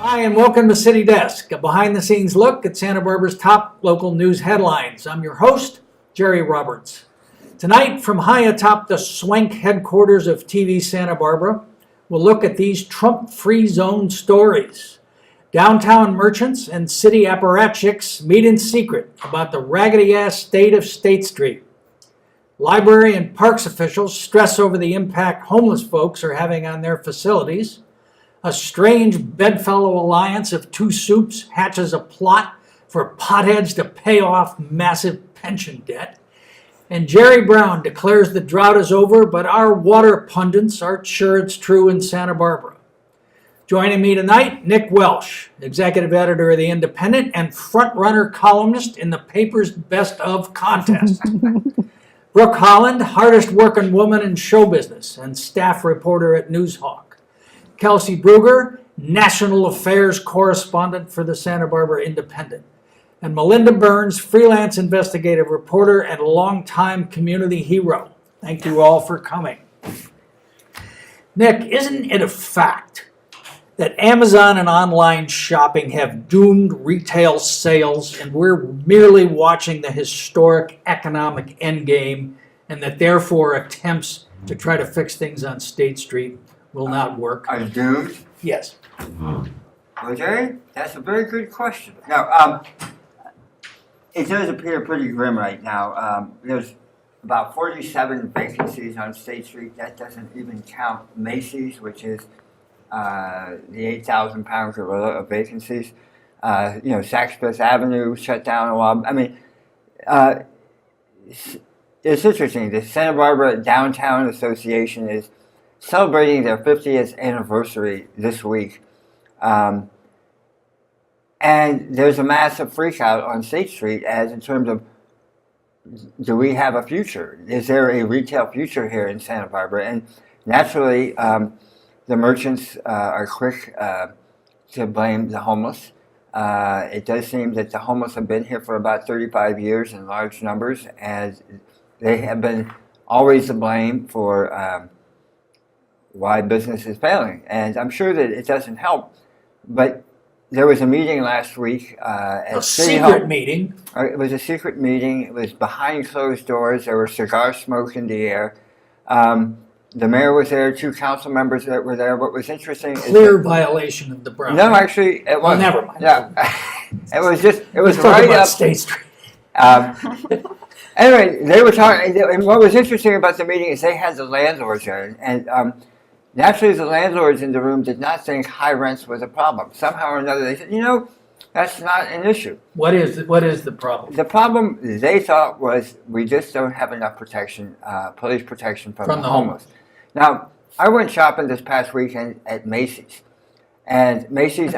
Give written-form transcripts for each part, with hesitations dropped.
Hi, and welcome to City Desk, a behind-the-scenes look at Santa Barbara's top local news headlines. I'm your host, Jerry Roberts. Tonight, from high atop the swank headquarters of TV Santa Barbara, we'll look at these Trump-free zone stories. Downtown merchants and city apparatchiks meet in secret about the raggedy-ass state of State Street. Library and parks officials stress over the impact homeless folks are having on their facilities. A strange bedfellow alliance of two soups hatches a plot for potheads to pay off massive pension debt. And Jerry Brown declares the drought is over, but our water pundits aren't sure it's true in Santa Barbara. Joining me tonight, Nick Welsh, executive editor of The Independent and front-runner columnist in the paper's Best Of contest. Brooke Holland, hardest working woman in show business and staff reporter at Newshawk. Kelsey Brugger, national affairs correspondent for the Santa Barbara Independent. And Melinda Burns, freelance investigative reporter and longtime community hero. Thank you all for coming. Nick, isn't it a fact that Amazon and online shopping have doomed retail sales and we're merely watching the historic economic endgame and that therefore attempts to try to fix things on State Street will not work? Are doomed? Yes. Okay, that's a very good question. Now, it does appear pretty grim right now. There's about 47 vacancies on State Street. That doesn't even count Macy's, which is the 8,000-pound gorilla of vacancies. Saks Fifth Avenue shut down a while. I mean, it's interesting. The Santa Barbara Downtown Association is celebrating their 50th anniversary this week. And there's a massive freak out on State Street as in terms of, do we have a future? Is there a retail future here in Santa Barbara? And naturally, the merchants are quick to blame the homeless. It does seem that the homeless have been here for about 35 years in large numbers, and they have been always to blame for why business is failing. And I'm sure that it doesn't help, but there was a meeting last week at City Hall. A secret meeting? It was a secret meeting. It was behind closed doors. There was cigar smoke in the air. The mayor was there, two council members that were there. What was interesting is clear violation of the Brown. No, actually, it wasn't. Never mind. Yeah. It was right up State Street. Anyway, they were talking, and what was interesting about the meeting is they had the landlords there, and naturally the landlords in the room did not think high rents was a problem. Somehow or another they said, that's not an issue. What is the problem? The problem they thought was we just don't have enough protection, police protection from the homeless. Now, I went shopping this past weekend at Macy's, and Macy's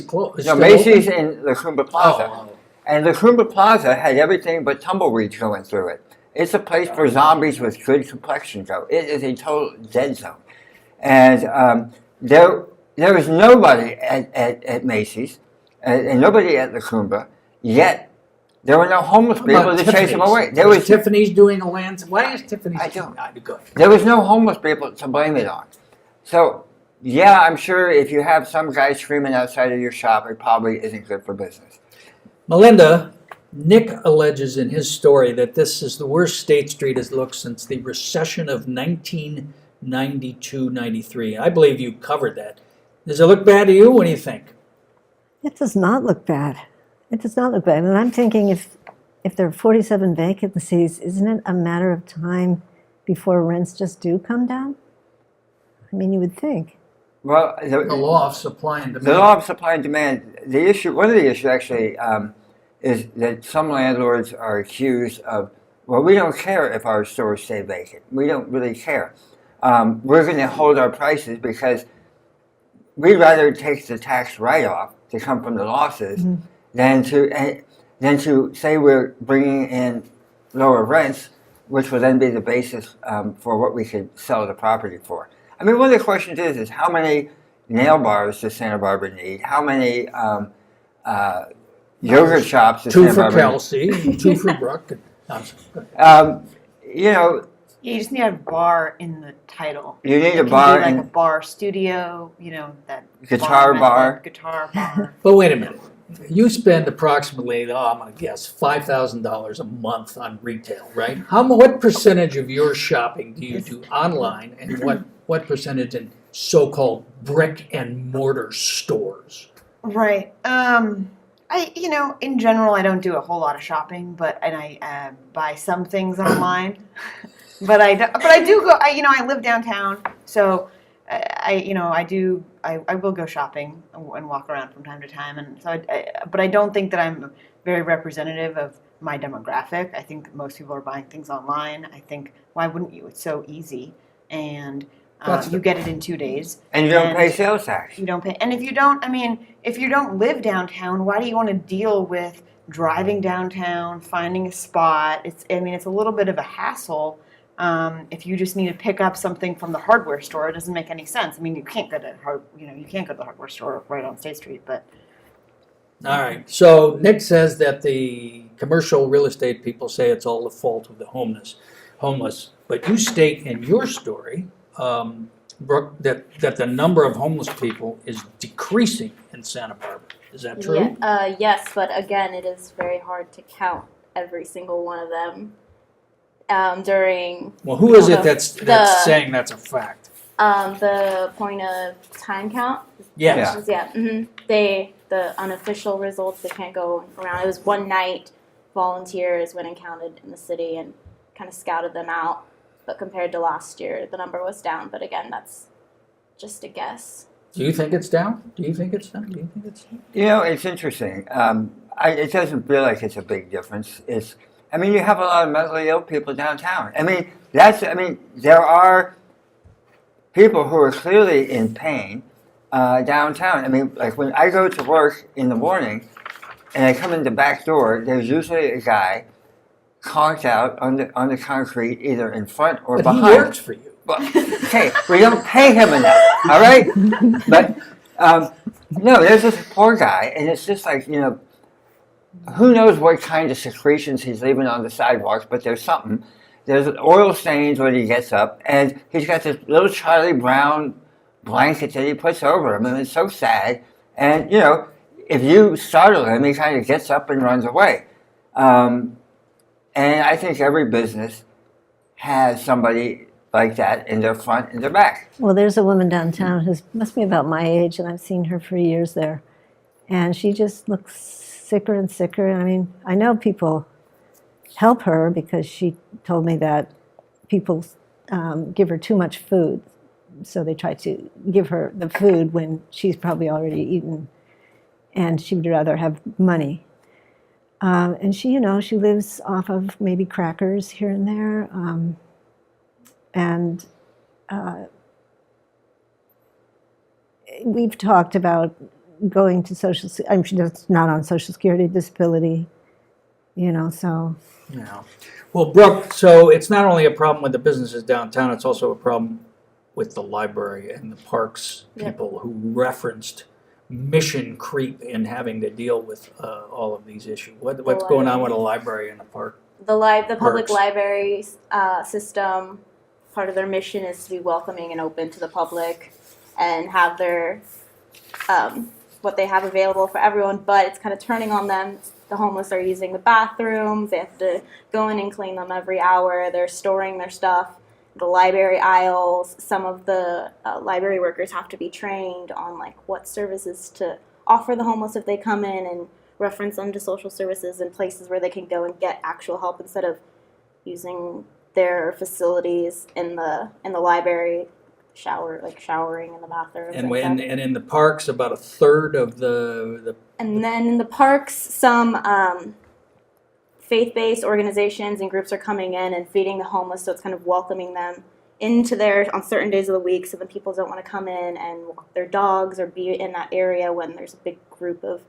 closed. Macy's in La Cumbre Plaza. Oh. And La Cumbre Plaza had everything but tumbleweeds going through it. It's a place where zombies with good complexion go. It is a total dead zone. And there was nobody at Macy's and nobody at La Cumbre, yet there were no homeless people to chase them away. There was Tiffany's doing a land. Why is Tiffany's? There was no homeless people to blame it on. So, yeah, I'm sure if you have some guy screaming outside of your shop, it probably isn't good for business. Melinda, Nick alleges in his story that this is the worst State Street has looked since the recession of 1992-93. I believe you covered that. Does it look bad to you? What do you think? It does not look bad. It does not look bad. And I'm thinking if there are 47 vacancies, isn't it a matter of time before rents just do come down? I mean, you would think. Well, the law of supply and demand. The law of supply and demand. One of the issues actually is that some landlords are accused of, well, we don't care if our stores stay vacant. We don't really care. We're going to hold our prices because we'd rather take the tax write-off to come from the losses than to say we're bringing in lower rents, which will then be the basis for what we could sell the property for. I mean, one of the questions is how many nail bars does Santa Barbara need? How many yogurt shops does Santa Barbara need? 2 for Kelsey, 2 for Brooke. Yeah, you just need a bar in the title. You need It a can bar be like and a bar studio, that guitar bar. guitar bar. But wait a minute. You spend approximately, I'm going to guess, $5,000 a month on retail, right? What percentage of your shopping do you do online, and what percentage in so-called brick and mortar stores? Right. In general, I don't do a whole lot of shopping, and I buy some things online. But I do go. I live downtown, so I will go shopping and walk around from time to time, and so but I don't think that I'm very representative of my demographic. I think most people are buying things online. I think, why wouldn't you? It's so easy, and you get it in 2 days. And you don't pay sales tax. You don't pay, and if you don't live downtown, why do you want to deal with driving downtown, finding a spot? It's a little bit of a hassle. If you just need to pick up something from the hardware store, it doesn't make any sense. You can't go to the hardware store right on State Street, but. All right. So Nick says that the commercial real estate people say it's all the fault of the homeless. But you state in your story, Brooke, that the number of homeless people is decreasing in Santa Barbara. Is that true? Yeah, yes, but again, it is very hard to count every single one of them. Well, who is it that's saying that's a fact? The point of time count. Yes. Yeah. The unofficial results, they can't go around. It was one night. Volunteers went and counted in the city and kind of scouted them out. But compared to last year, the number was down. But again, that's just a guess. Do you think it's down? It's interesting. It doesn't feel like it's a big difference. You have a lot of mentally ill people downtown. There are people who are clearly in pain downtown. Like when I go to work in the morning and I come in the back door, there's usually a guy conked out on the concrete, either in front or behind. He works for you. Well, okay, we don't pay him enough, all right? But no, there's this poor guy, and it's just like, who knows what kind of secretions he's leaving on the sidewalks, but there's something. There's oil stains when he gets up, and he's got this little Charlie Brown blanket that he puts over him, and it's so sad. And, if you startle him, he kind of gets up and runs away. And I think every business has somebody like that in their front and their back. Well, there's a woman downtown who must be about my age, and I've seen her for years there. And she just looks sicker and sicker. I know people help her because she told me that people give her too much food. So they try to give her the food when she's probably already eaten, and she would rather have money. And she lives off of maybe crackers here and there. And we've talked about going to social. She's not on Social Security, disability. So. Yeah. Well, Brooke, so it's not only a problem with the businesses downtown; it's also a problem with the library and the parks people who referenced mission creep in having to deal with all of these issues. What's going on with a library and a park? The public library system, part of their mission is to be welcoming and open to the public and have their what they have available for everyone, but it's kind of turning on them. The homeless are using the bathrooms. They have to go in and clean them every hour. They're storing their stuff. The library aisles, some of the library workers have to be trained on what services to offer the homeless if they come in, and reference them to social services and places where they can go and get actual help instead of using their facilities in the library, showering in the bathrooms. And in the parks, about a third of the. And then in the parks, some faith-based organizations and groups are coming in and feeding the homeless, so it's kind of welcoming them into there on certain days of the week, so that people don't want to come in and walk their dogs or be in that area when there's a big group of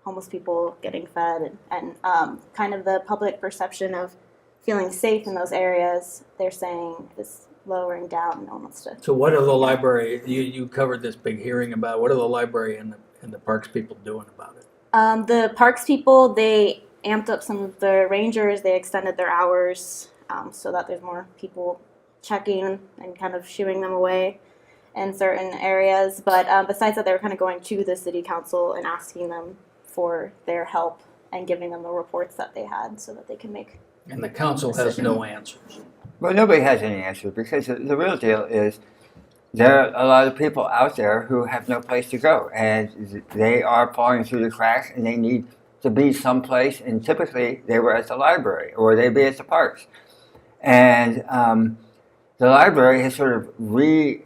homeless people getting fed, and kind of the public perception of feeling safe in those areas, they're saying, is lowering down almost. So what are the library, you covered this big hearing about, what are the library and the parks people doing about it? The parks people, they amped up some of the rangers. They extended their hours so that there's more people checking and kind of shooing them away in certain areas. But besides that, they were kind of going to the city council and asking them for their help and giving them the reports that they had so that they can make. And the council has no answers. Well, nobody has any answers because the real deal is there are a lot of people out there who have no place to go, and they are falling through the cracks, and they need to be someplace. And typically, they were at the library or they'd be at the parks. And the library has sort of redone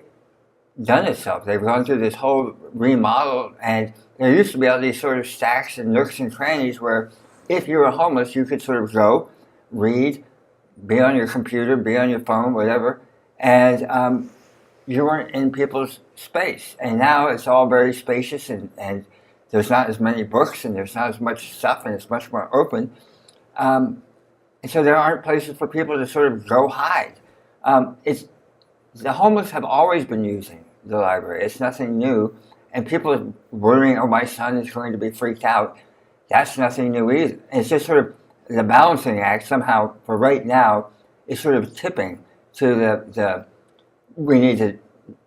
itself. They've gone through this whole remodel, and there used to be all these sort of stacks and nooks and crannies where if you were homeless, you could sort of go, read, be on your computer, be on your phone, whatever, and you weren't in people's space. And now it's all very spacious, and there's not as many books, and there's not as much stuff, and it's much more open. And so there aren't places for people to sort of go hide. The homeless have always been using the library. It's nothing new. And people are worrying, oh, my son is going to be freaked out. That's nothing new either. It's just sort of the balancing act somehow, for right now, is sort of tipping to the we need to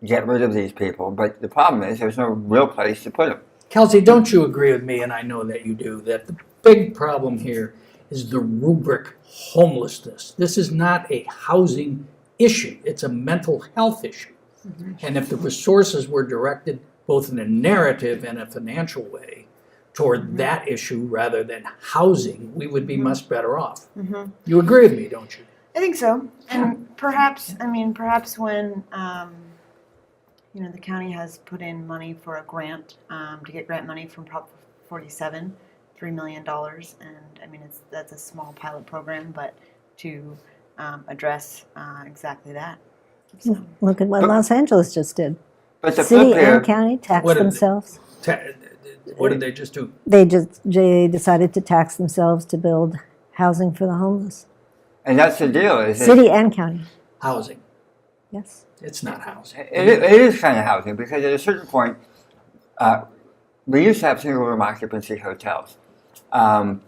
get rid of these people. But the problem is there's no real place to put them. Kelsey, don't you agree with me, and I know that you do, that the big problem here is the rubric homelessness. This is not a housing issue. It's a mental health issue. Mm-hmm. And if the resources were directed both in a narrative and a financial way toward that issue rather than housing, we would be much better off. Mm-hmm. You agree with me, don't you? I think so. And perhaps when the county has put in money for a grant to get grant money from Prop 47, $3 million, and that's a small pilot program, but to address exactly that. So. Look at what Los Angeles just did. But the City and county taxed themselves. What did they just do? They decided to tax themselves to build housing for the homeless. And that's the deal. Is City and county. Housing. Yes. It's not housing. It is kind of housing because at a certain point, we used to have single room occupancy hotels. And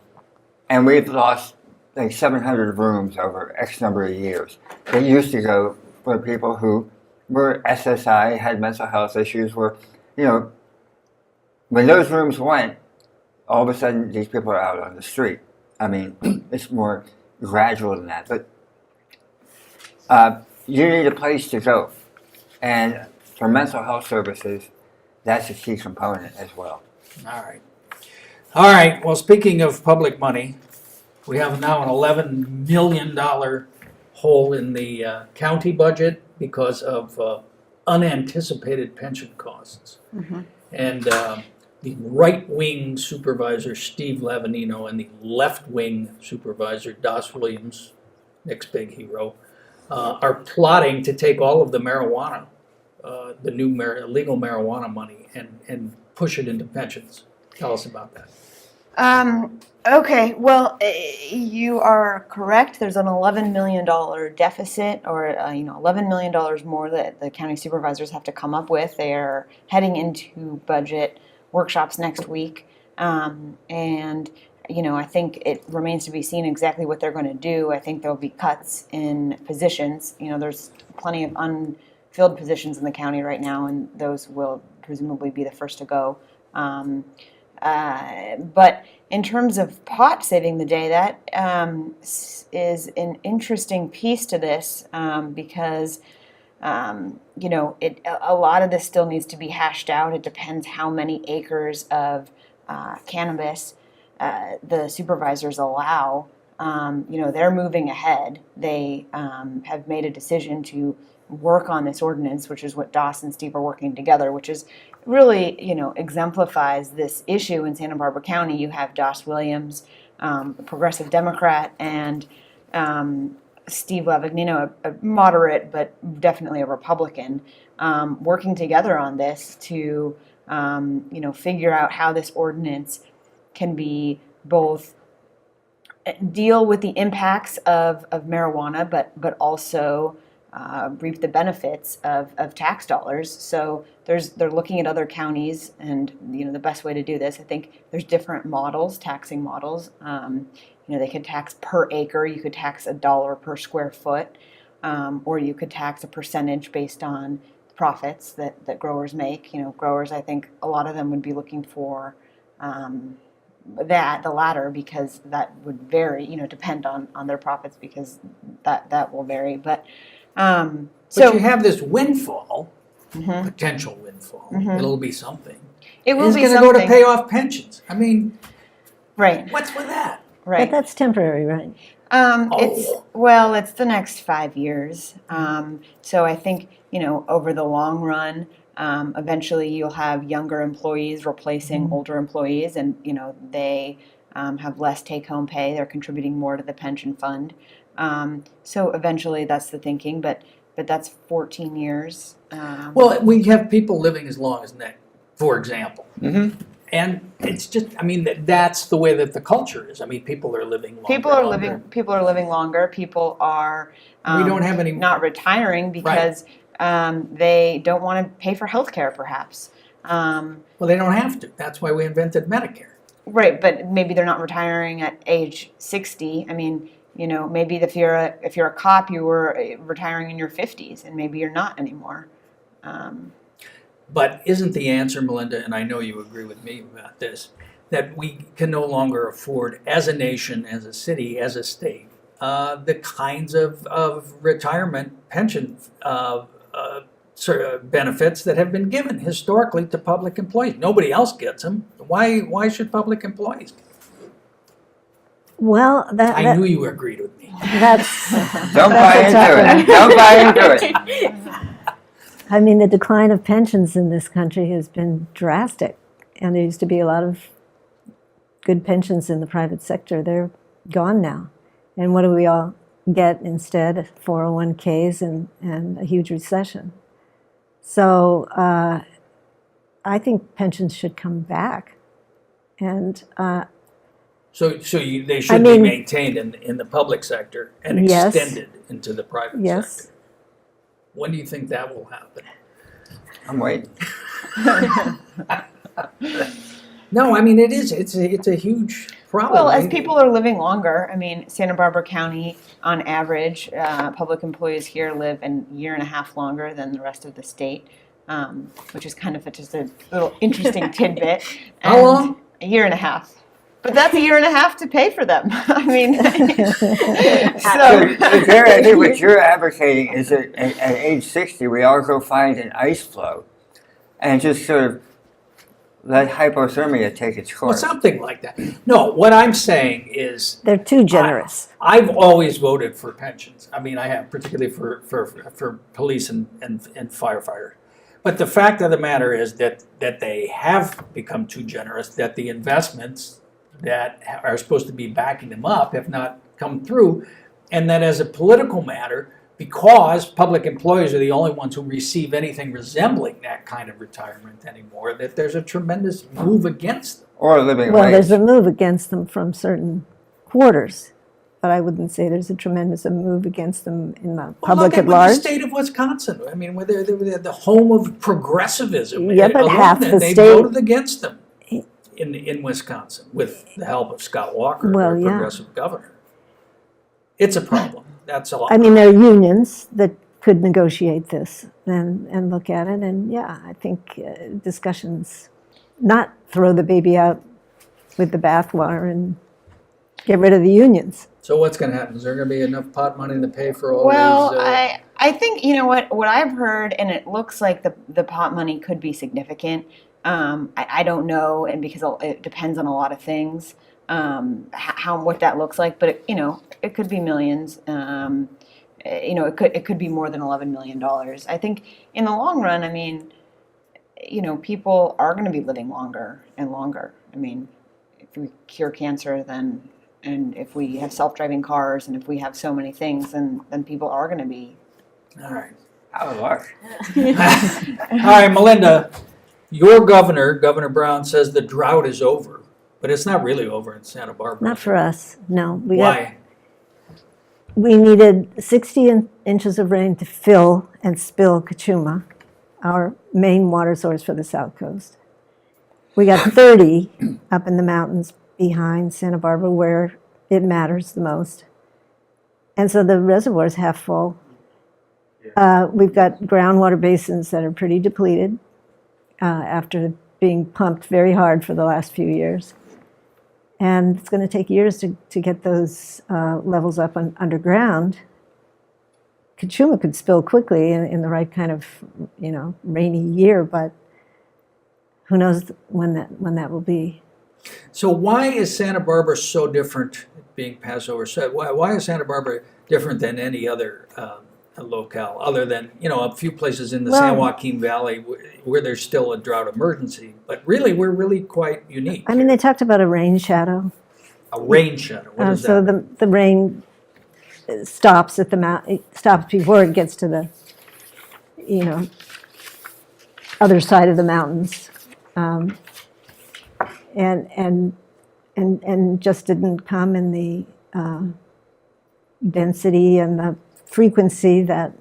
we've lost like 700 rooms over X number of years. It used to go for people who were SSI, had mental health issues, when those rooms went, all of a sudden these people are out on the street. I mean, it's more gradual than that. But you need a place to go. And for mental health services, that's a key component as well. All right. Well, speaking of public money, we have now an $11 million hole in the county budget because of unanticipated pension costs. Mm-hmm. And the right-wing supervisor, Steve Lavanino, and the left-wing supervisor, Das Williams, Nick's big hero, are plotting to take all of the marijuana, the new legal marijuana money, and push it into pensions. Tell us about that. Okay, well, you are correct. There's an $11 million deficit, or $11 million more that the county supervisors have to come up with. They are heading into budget workshops next week, and I think it remains to be seen exactly what they're going to do. I think there'll be cuts in positions. There's plenty of unfilled positions in the county right now, and those will presumably be the first to go. But in terms of pot saving the day, that is an interesting piece to this because, a lot of this still needs to be hashed out. It depends how many acres of cannabis the supervisors allow. They're moving ahead. They have made a decision to work on this ordinance, which is what Das and Steve are working together, which is really, exemplifies this issue in Santa Barbara County. You have Das Williams, a progressive Democrat, and Steve Lavanino, a moderate but definitely a Republican, working together on this to, figure out how this ordinance can be both deal with the impacts of marijuana, but also reap the benefits of tax dollars. So they're looking at other counties, and the best way to do this, I think there's different models, taxing models. They could tax per acre. You could tax $1 per square foot. or you could tax a percentage based on profits that growers make. Growers, I think a lot of them would be looking for the latter, because that would vary, depend on their profits, because that will vary. But But you have this windfall, potential windfall. It'll be something. it will It's be going to go to something. pay off pensions. I mean, Right, what's with that? right. But that's temporary, right? It's the next 5 years. So I think, over the long run, eventually you'll have younger employees replacing older employees, and, they have less take-home pay. They're contributing more to the pension fund. So eventually that's the thinking, but that's 14 years. Well, we have people living as long as Nick, for example. And it's just, I mean, that's the way that the culture is. I mean, people are living longer. People are living longer. People are We don't have any. not retiring because they don't want to pay for health care, perhaps. Well, they don't have to. That's why we invented Medicare. Right, but maybe they're not retiring at age 60. I mean, maybe if you're a cop, you were retiring in your 50s, and maybe you're not anymore. But isn't the answer, Melinda, and I know you agree with me about this, that we can no longer afford, as a nation, as a city, as a state, the kinds of retirement pension benefits that have been given historically to public employees. Nobody else gets them. Why should public employees get them? Well, I knew you agreed with me. that's. Don't buy into it. Don't buy into it. I mean, the decline of pensions in this country has been drastic, and there used to be a lot of good pensions in the private sector. They're gone now. And what do we all get instead? 401ks and a huge recession. So I think pensions should come back. And So they should be maintained in the public sector and Yes. extended into the private Yes. sector. When do you think that will happen? I'm waiting. No, I mean, it's a huge problem. Well, as people are living longer, I mean, Santa Barbara County, on average, public employees here live a year and a half longer than the rest of the state, which is kind of just a little interesting tidbit. How long? A year and a half. But that's a year and a half to pay for them. I mean, I think what you're advocating is that at age 60, we all go find an ice floe and just sort of let hypothermia take its Well, course. something like that. No, what I'm saying is they're too generous. I've always voted for pensions. I mean, I have, particularly for police and firefighters. But the fact of the matter is that they have become too generous, that the investments that are supposed to be backing them up have not come through, and that as a political matter, because public employees are the only ones who receive anything resembling that kind of retirement anymore, that there's a tremendous move against them. Or living Well, wage. there's a move against them from certain quarters, but I wouldn't say there's a tremendous move against them in the Well, public look at at large. the state of Wisconsin. I mean, where they're the home of progressivism. Yeah, but alone, half and the they state- voted against them in Wisconsin with the help of Scott Walker, Well, their yeah. progressive governor. It's a problem. That's all. I mean, there are unions that could negotiate this and look at it, and yeah, I think discussions, not throw the baby out with the bathwater and get rid of the unions. So what's going to happen? Is there going to be enough pot money to pay for all well, these? I think, what I've heard, and it looks like the pot money could be significant. I don't know, and because it depends on a lot of things, what that looks like. But it could be millions. It could be more than $11 million. I think in the long run, I mean, people are going to be living longer and longer. I mean, if we cure cancer, and if we have self-driving cars, and if we have so many things, then people are going to be. All right. How luck. All right, Melinda, your Governor Brown, says the drought is over, but it's not really over in Santa Barbara. Not for us, no. Why? We needed 60 inches of rain to fill and spill Kachuma, our main water source for the South Coast. We got 30 up in the mountains behind Santa Barbara where it matters the most. And so the reservoir's half full. We've got groundwater basins that are pretty depleted after being pumped very hard for the last few years. And it's going to take years to get those levels up underground. Kachuma could spill quickly in the right kind of, rainy year, but who knows when that will be. So why is Santa Barbara so different, being Passover said? Why is Santa Barbara different than any other locale, other than, a few places in the San Joaquin Valley where there's still a drought emergency? But really, we're really quite unique. I mean, they talked about a rain shadow. A rain shadow, what is so that? the rain stops at the it stops before it gets to the, other side of the mountains. And just didn't come in the density and the frequency that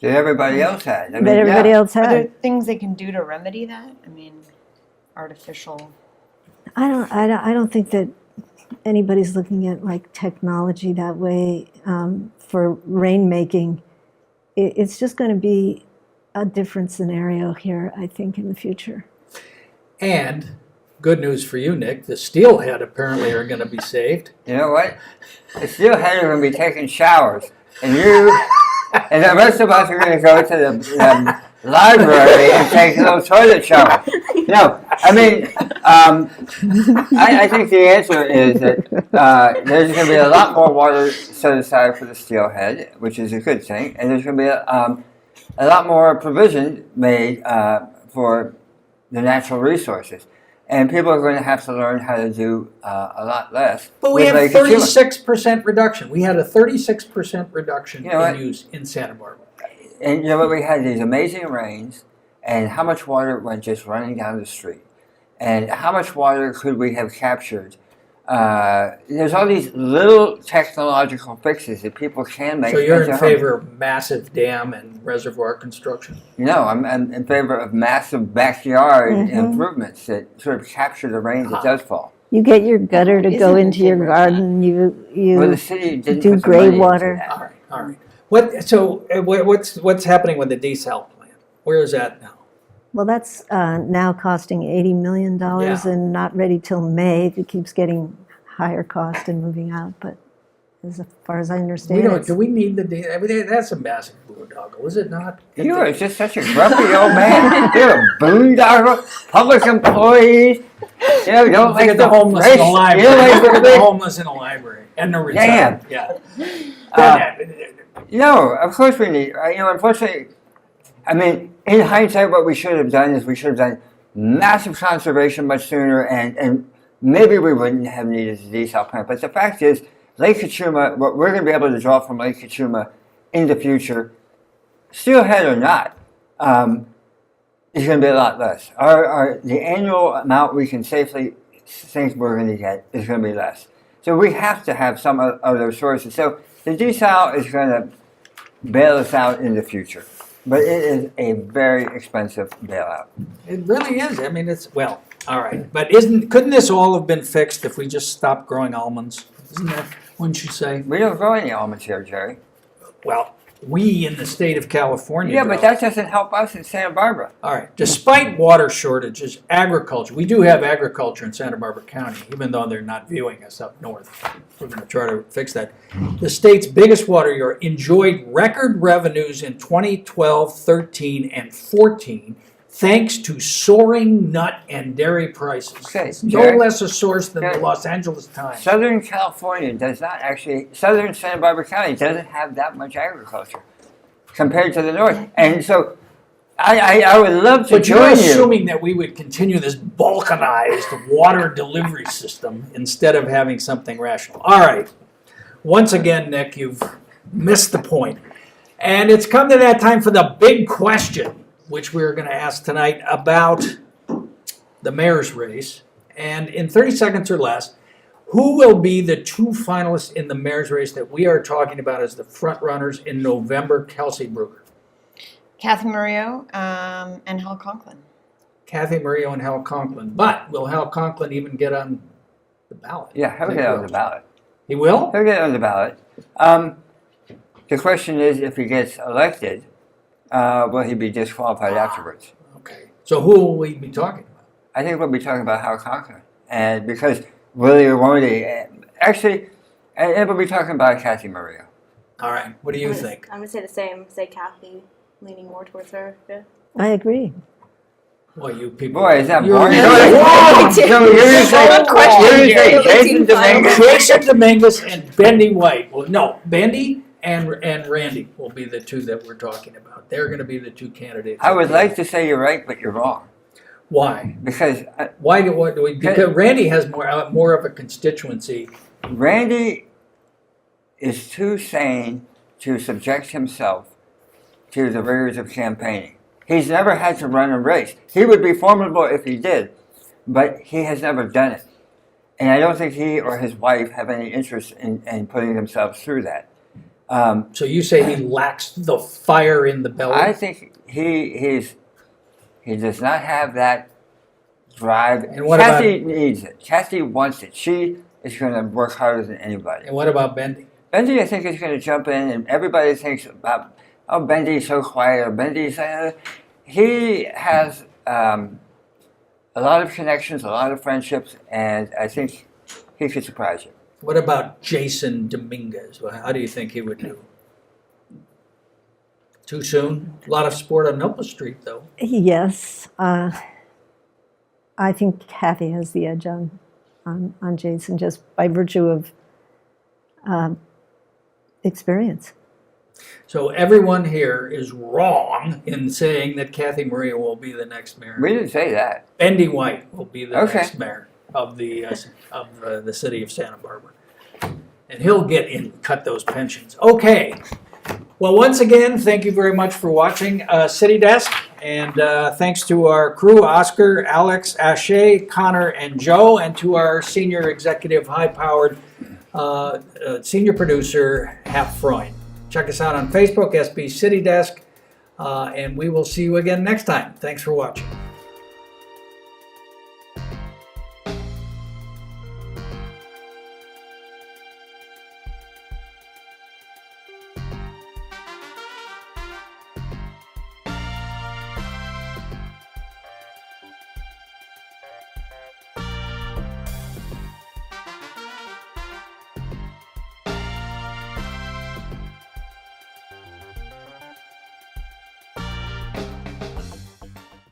everybody else had. that everybody else Are there had. things they can do to remedy that? I mean, artificial. I don't think that anybody's looking at like technology that way for rainmaking. It's just going to be a different scenario here, I think, in the future. And good news for you, Nick, the steelhead apparently are going to be saved. You know what? The steelhead are going to be taking showers, and you and the rest of us are going to go to the library and take a little toilet shower. No, I mean, I think the answer is that there's going to be a lot more water set aside for the steelhead, which is a good thing, and there's going to be a lot more provision made for the natural resources. And people are going to have to learn how to do a lot less. But we have 36% reduction. We had a 36% reduction in use in Santa Barbara. And we had these amazing rains, and how much water went just running down the street. And how much water could we have captured? There's all these little technological fixes that people can make. So you're in favor of massive dam and reservoir construction? No, I'm in favor of massive backyard improvements that sort of capture the rain that does fall. You get your gutter to go into your garden. You the city didn't do put some gray money into water. that. All right. What's happening with the desal plan? Where is that now? Well, that's now costing $80 million and not ready till May. It keeps getting higher cost and moving out, but as far as I understand, do we need the desal? I mean, that's a massive boondoggle, is it not? You are just such a grumpy old man. You're a boondoggle, public employees. Don't Look at the homeless in the library. Look at the homeless in the library and the retired. No, of course we need. Unfortunately, I mean, in hindsight, what we should have done is we should have done massive conservation much sooner, and maybe we wouldn't have needed the desal plant. But the fact is, Lake Kachuma, what we're going to be able to draw from Lake Kachuma in the future, steelhead or not, is going to be a lot less. The annual amount we can safely think we're going to get is going to be less. So we have to have some of those sources. So the desal is going to bail us out in the future. But it is a very expensive bailout. It really is. I mean, all right. But couldn't this all have been fixed if we just stopped growing almonds? Isn't that, wouldn't you say? We don't grow any almonds here, Jerry. Well, we in the state of California. Yeah, but that doesn't help us in Santa Barbara. All right. Despite water shortages, agriculture, we do have agriculture in Santa Barbara County, even though they're not viewing us up north. We're going to try to fix that. The state's biggest water user enjoyed record revenues in 2012, 13, and 14, thanks to soaring nut and dairy prices. Okay, It's no less a source than the Los Angeles Times. Southern California Southern Santa Barbara County doesn't have that much agriculture compared to the north. And so I would love to But you're join you. assuming that we would continue this balkanized water delivery system instead of having something rational. All right. Once again, Nick, you've missed the point. And it's come to that time for the big question, which we're going to ask tonight about the mayor's race. And in 30 seconds or less, who will be the two finalists in the mayor's race that we are talking about as the front runners in November? Kelsey Brugger. Kathy Murillo and Hal Conklin. Kathy Murillo and Hal Conklin. But will Hal Conklin even get on the ballot? Yeah, he'll get on the ballot. He will? He'll get on the ballot. The question is, if he gets elected, will he be disqualified afterwards? Okay. So who will we be talking about? I think we'll be talking about Hal Conklin. And because Willie or won't he? Actually, and we'll be talking about Kathy Maria. All right. What do you think? I'm gonna say the same. Say Kathy, leaning more towards her. Yeah. I agree. Well, you people. Boy, is that You're- boring? Whoa! So you're going to say Jason Dominguez? Jason Dominguez and Bendy White. Well, no, Bendy and Randy will be the two that we're talking about. They're going to be the two candidates. I would like to say you're right, but you're wrong. Why? Because Why do what do we? Because Randy has more of a constituency. Randy is too sane to subject himself to the rigors of campaigning. He's never had to run a race. He would be formidable if he did, but he has never done it. And I don't think he or his wife have any interest in putting themselves through that. So you say he lacks the fire in the belly? I think he does not have that drive. And what Kathy needs it. Kathy wants it. She is going to work harder than anybody. And what about Bendy? Bendy, I think, is going to jump in, and everybody thinks about, oh, Bendy's so quiet, or Bendy's... he has a lot of connections, a lot of friendships, and I think he could surprise you. What about Jason Dominguez? How do you think he would do? Too soon? A lot of sport on Noble Street, though. Yes. I think Kathy has the edge on Jason just by virtue of experience. So everyone here is wrong in saying that Kathy Maria will be the next mayor. We didn't say that. Bendy White will be the Okay. next mayor of the city of Santa Barbara, and he'll get in, cut those pensions. Okay. Well, once again, thank you very much for watching City Desk, and thanks to our crew: Oscar, Alex, Ashay, Connor, and Joe, and to our senior executive, high-powered senior producer, Hap Freund. Check us out on Facebook, SB City Desk, and we will see you again next time. Thanks for watching.